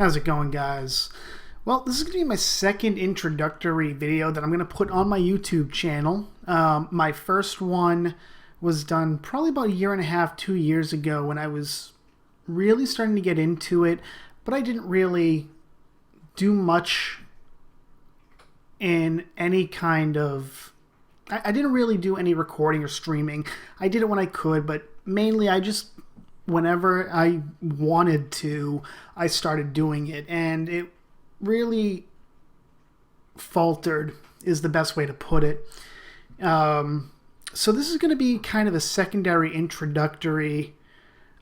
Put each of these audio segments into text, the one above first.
How's it going, guys? Well, this is going to be my second introductory video that I'm going to put on my YouTube channel. My first one was done probably about a year and a half, 2 years ago when I was really starting to get into it, but I didn't really do much in any kind of... I didn't really do any recording or streaming. I did it when I could, but mainly I just... whenever I wanted to, I started doing it, and it really faltered is the best way to put it. So this is going to be kind of a secondary introductory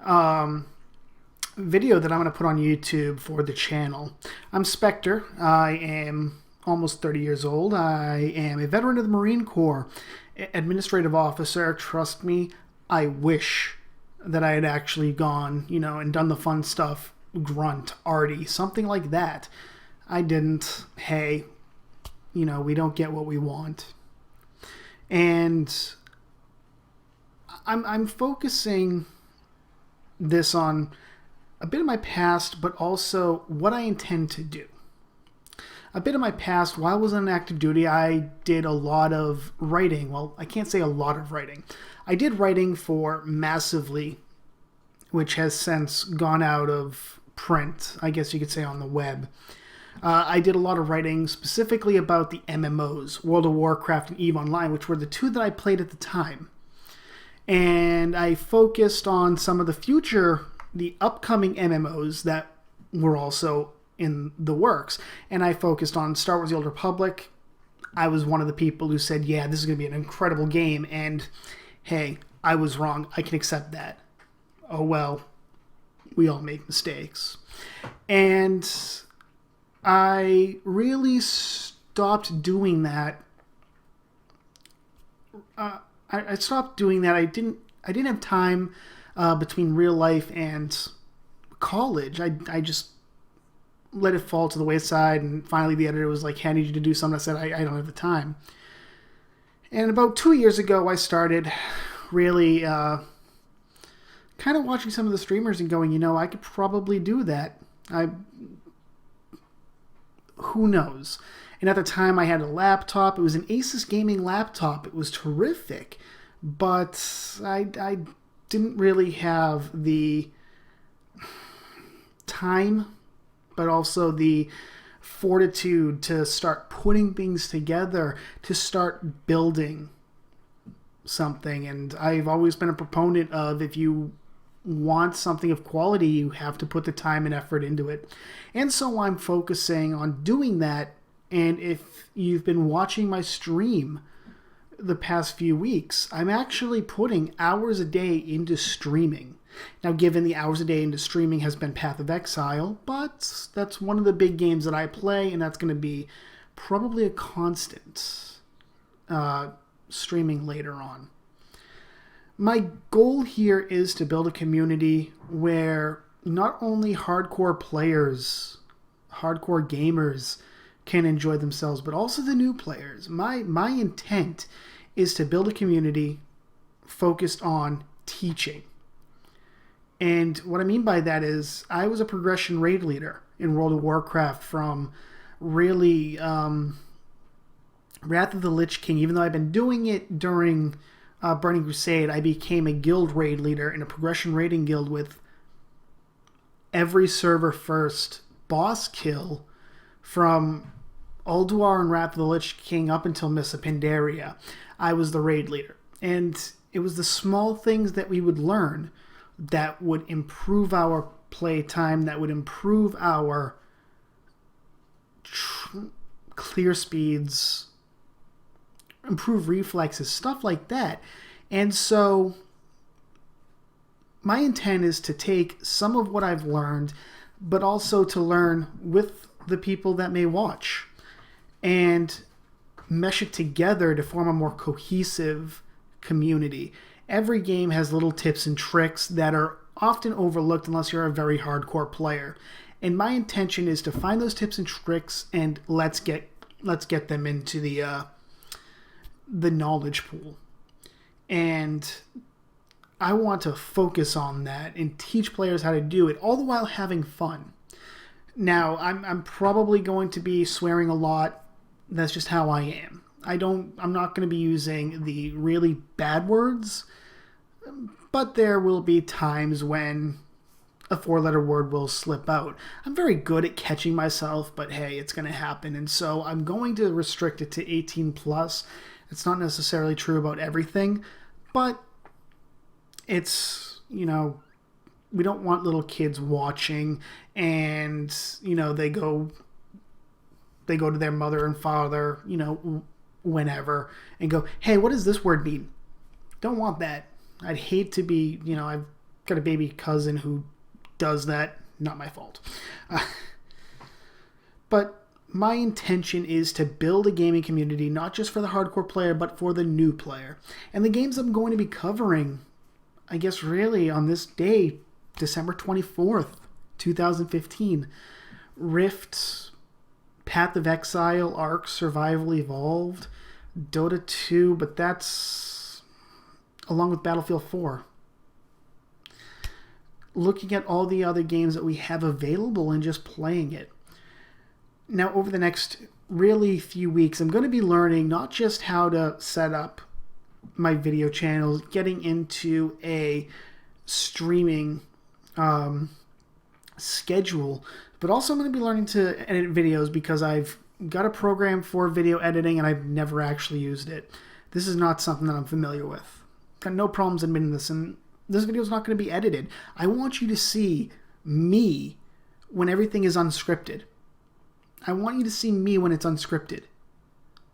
video that I'm going to put on YouTube for the channel. I'm Spectre. I am almost 30 years old. I am a veteran of the Marine Corps, administrative officer. Trust me, I wish that I had actually gone, and done the fun stuff, grunt, arty, something like that. I didn't. Hey, we don't get what we want. And I'm focusing this on a bit of my past, but also what I intend to do. A bit of my past, while I was on active duty, I did a lot of writing. Well, I can't say a lot of writing. I did writing for Massively, which has since gone out of print, I guess you could say, on the web. I did a lot of writing specifically about the MMOs, World of Warcraft and EVE Online, which were the two that I played at the time. And I focused on some of the upcoming MMOs that were also in the works. And I focused on Star Wars: The Old Republic. I was one of the people who said, yeah, this is going to be an incredible game. And hey, I was wrong. I can accept that. Oh well, we all make mistakes. And I really stopped doing that. I stopped doing that. I didn't have time between real life and college. I just let it fall to the wayside, and finally the editor was like, hey, I need you to do something. I said, I don't have the time. And about 2 years ago, I started really kind of watching some of the streamers and going, I could probably do that. Who knows? And at the time, I had a laptop. It was an Asus gaming laptop. It was terrific, but I didn't really have the time, but also the fortitude to start putting things together, to start building something. And I've always been a proponent of, if you want something of quality, you have to put the time and effort into it. And so I'm focusing on doing that. And if you've been watching my stream the past few weeks, I'm actually putting hours a day into streaming. Now, given the hours a day into streaming has been Path of Exile, but that's one of the big games that I play, and that's going to be probably a constant streaming later on. My goal here is to build a community where not only hardcore players, hardcore gamers can enjoy themselves, but also the new players. My intent is to build a community focused on teaching. And what I mean by that is, I was a progression raid leader in World of Warcraft from really Wrath of the Lich King. Even though I've been doing it during Burning Crusade, I became a guild raid leader in a progression raiding guild with every server first boss kill from Ulduar and Wrath of the Lich King up until Missa Pandaria. I was the raid leader. And it was the small things that we would learn that would improve our play time, that would improve our clear speeds, improve reflexes, stuff like that. And so my intent is to take some of what I've learned, but also to learn with the people that may watch and mesh it together to form a more cohesive community. Every game has little tips and tricks that are often overlooked unless you're a very hardcore player. And my intention is to find those tips and tricks and let's get them into the knowledge pool. And I want to focus on that and teach players how to do it, all the while having fun. Now, I'm probably going to be swearing a lot. That's just how I am. I'm not going to be using the really bad words, but there will be times when a 4-letter word will slip out. I'm very good at catching myself, but hey, it's going to happen. And so I'm going to restrict it to 18 plus. It's not necessarily true about everything, but it's, we don't want little kids watching and, they go to their mother and father, whenever, and go, hey, what does this word mean? Don't want that. I'd hate to be, I've got a baby cousin who does that. Not my fault. But my intention is to build a gaming community, not just for the hardcore player, but for the new player. And the games I'm going to be covering, I guess really on this day, December 24th, 2015, Rift, Path of Exile, Ark, Survival Evolved, Dota 2, but that's along with Battlefield 4. Looking at all the other games that we have available and just playing it. Now, over the next really few weeks, I'm going to be learning not just how to set up my video channels, getting into a streaming schedule, but also I'm going to be learning to edit videos because I've got a program for video editing and I've never actually used it. This is not something that I'm familiar with. Got no problems admitting this, and this video is not going to be edited. I want you to see me when everything is unscripted. I want you to see me when it's unscripted.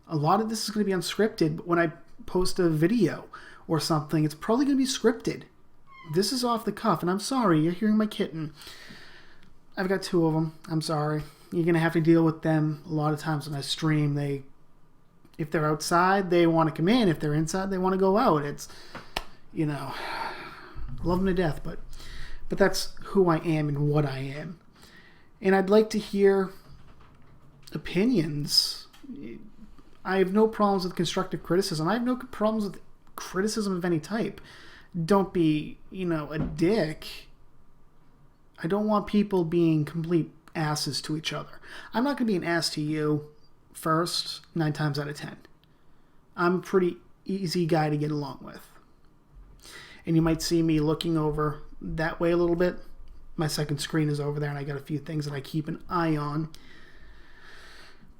A lot of this is going to be unscripted, but when I post a video or something, it's probably going to be scripted. This is off the cuff, and I'm sorry, you're hearing my kitten. I've got 2 of them. I'm sorry. You're going to have to deal with them a lot of times when I stream. If they're outside, they want to come in. If they're inside, they want to go out. It's, love them to death, but that's who I am and what I am. And I'd like to hear opinions. I have no problems with constructive criticism. I have no problems with criticism of any type. Don't be, a dick. I don't want people being complete asses to each other. I'm not going to be an ass to you first, 9 times out of 10. I'm a pretty easy guy to get along with. And you might see me looking over that way a little bit. My second screen is over there, and I got a few things that I keep an eye on.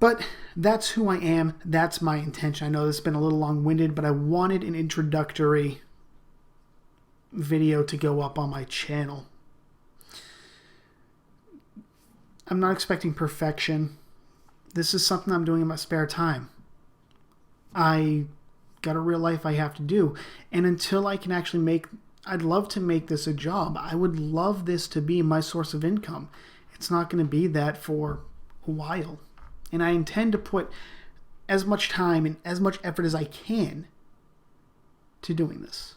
But that's who I am. That's my intention. I know this has been a little long-winded, but I wanted an introductory video to go up on my channel. I'm not expecting perfection. This is something I'm doing in my spare time. I got a real life I have to do. And until I can actually I'd love to make this a job. I would love this to be my source of income. It's not going to be that for a while. And I intend to put as much time and as much effort as I can to doing this.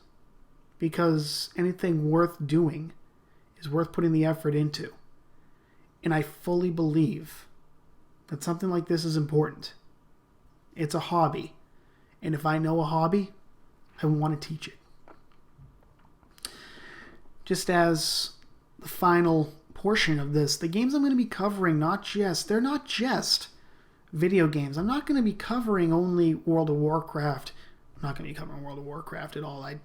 Because anything worth doing is worth putting the effort into. And I fully believe that something like this is important. It's a hobby. And if I know a hobby, I want to teach it. Just as the final portion of this, the games I'm going to be covering, they're not just video games. I'm not going to be covering only World of Warcraft. I'm not going to be covering World of Warcraft at all. I'm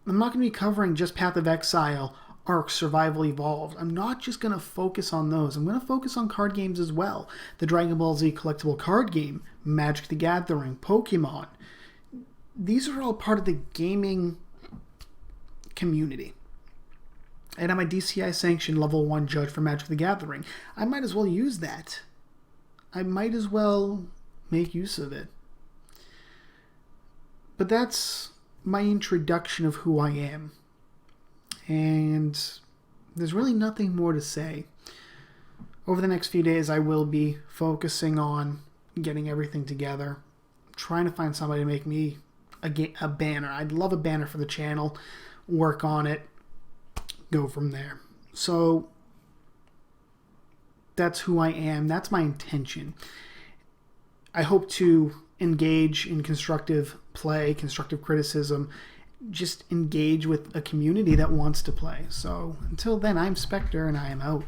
not going to be covering just Path of Exile, Ark, Survival Evolved. I'm not just going to focus on those. I'm going to focus on card games as well. The Dragon Ball Z collectible card game, Magic the Gathering, Pokemon. These are all part of the gaming community. And I'm a DCI sanctioned level 1 judge for Magic the Gathering. I might as well use that. I might as well make use of it. But that's my introduction of who I am. And there's really nothing more to say. Over the next few days, I will be focusing on getting everything together, trying to find somebody to make me a banner. I'd love a banner for the channel, work on it, go from there. So that's who I am. That's my intention. I hope to engage in constructive play, constructive criticism, just engage with a community that wants to play. So until then, I'm Spectre, and I am out.